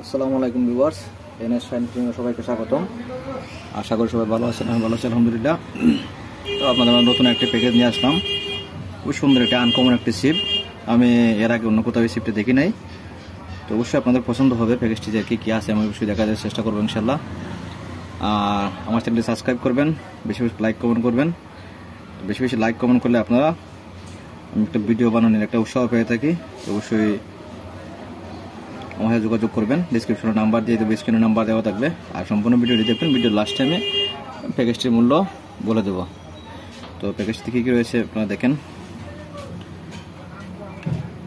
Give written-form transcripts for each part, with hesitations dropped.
আসসালামু আলাইকুম viewers, NS fine ক্লিনিকে সবাইকে স্বাগতম। আশা করি সবাই ভালো আছেন। আমি ভালো আছি আলহামদুলিল্লাহ। তো আপনাদের নতুন একটা প্যাকেজ নিয়ে আসলাম। খুব সুন্দর একটা আনকমন একটি সিপ। আমি এর আগে অন্য কোথাও এই সিপটা দেখি নাই। তো অবশ্যই আপনাদের পছন্দ হবে। প্যাকেজটি যে কী আছে আমি অবশ্যই দেখার চেষ্টা করবো ইনশাল্লাহ। আর আমার চ্যানেলটি সাবস্ক্রাইব করবেন, বেশি বেশি লাইক কমেন্ট করবেন। বেশি বেশি লাইক কমেন্ট করলে আপনারা আমি একটা ভিডিও বানানোর একটা উৎসাহ পেয়ে থাকি। অবশ্যই আমার সাথে যোগাযোগ করবেন। ডিসক্রিপশনে নাম্বার দিয়ে দেবো, স্ক্রিনে নাম্বার দেওয়া থাকবে। আর সম্পূর্ণ ভিডিওটি দেখবেন। ভিডিওর লাস্ট টাইমে প্যাকেজটির মূল্য বলে দেবো। তো প্যাকেজটি কী কী রয়েছে আপনারা দেখেন।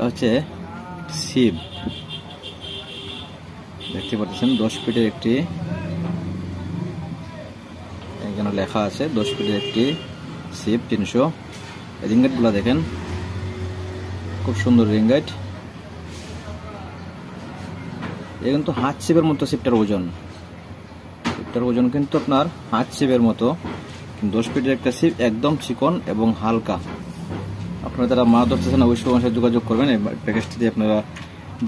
হচ্ছে সিপ, দেখতে পাচ্ছেন 10 ফিটের একটি, এখানে লেখা আছে 10 ফিটের একটি সিপ 300। রিংগাইটগুলো দেখেন, খুব সুন্দর রিংগাইট। এ কিন্তু হাত সিপের মতো সিপটার ওজন কিন্তু আপনার হাত সিপের মতো। 10 ফিটের একটা সিপ, একদম চিকন এবং হালকা। আপনারা যারা মাছ ধরতেছেন অবশ্যই আমার সাথে যোগাযোগ করবেন। এই প্যাকেজটি দিয়ে আপনারা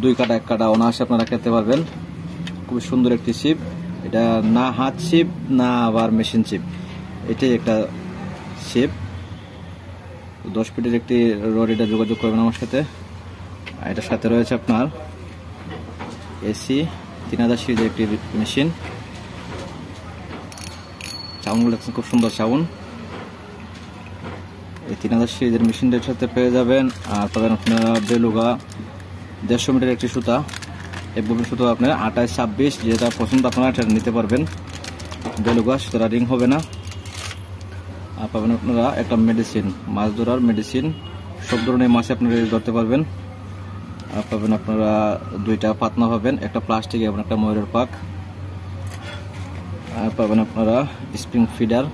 2 কাটা 1 কাটা অনায়াসে আপনারা খেতে পারবেন। খুব সুন্দর একটি সিপ। এটা না হাত সিপ না আবার মেশিন সিপ, এটাই একটা সিপ। 10 ফিটের একটি রড, এটা যোগাযোগ করবেন আমার সাথে। এটার সাথে রয়েছে আপনার এসি 3000 সিরিজের একটি মেশিন। সাউন্ডগুলো দেখছেন, খুব সুন্দর সাউন্ড। এই 3000 সিরিজের মেশিনটার সাথে পেয়ে যাবেন। আর পাবেন আপনারা বেলুগা 150 মিটার একটি সুতা। এই সুতো আপনার 28, 26 যেটা পছন্দ আপনারা এটা নিতে পারবেন। বেলুগা সেটা রিং হবে না। আর পাবেন আপনারা একটা মেডিসিন, মাছ ধরার মেডিসিন। সব ধরনের মাছে আপনারা ধরতে পারবেন। আর পাবেন আপনারা 2টা পাতনা পাবেন, একটা প্লাস্টিক এবং একটা ময়ূরের পাক। আর পাবেন আপনারা স্প্রিং ফিডার,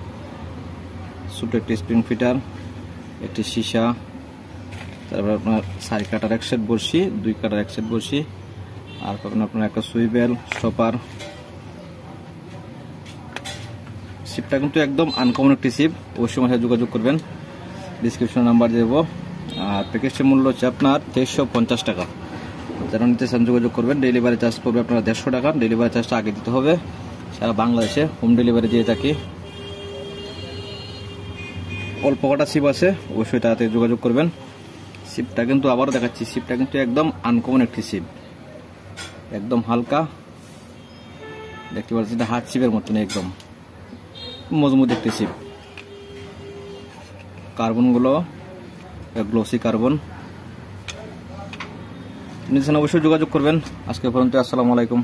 ছোট একটি স্প্রিং ফিডার, একটি সীসা। তারপর আপনার 4 কাটার 1 সেট বড়শি, 2 কাটার 1 সেট বড়শি। আর পাবেন আপনারা একটা সুইবেল, স্টপার। সিপটা কিন্তু একদম আনকমন একটি সিপ। অবশ্যই আমার সাথে যোগাযোগ করবেন, ডিসক্রিপশনে নাম্বার দেবো। আর প্যাকেজটির মূল্য হচ্ছে আপনার 2350 টাকা। যারা নিতে চান যোগাযোগ করবেন। ডেলিভারি চার্জ পড়বে আপনারা 150 টাকা। ডেলিভারি চার্জটা আগে দিতে হবে। সারা বাংলাদেশে হোম ডেলিভারি দিয়ে থাকি। অল্প কটা সিপ আছে, অবশ্যই তাড়াতাড়ি যোগাযোগ করবেন। সিপটা কিন্তু আবারও দেখাচ্ছি, সিপটা কিন্তু একদম আনকমন একটি সিপ, একদম হালকা। দেখতে পাচ্ছেন এটা হাত সিপের মতন, একদম মজবুত একটি সিপ। কার্বনগুলো glossy carbon. নিচ্ছেন, অবশ্যই যোগাযোগ করবেন। আজকে পর্যন্ত আসসালামু আলাইকুম।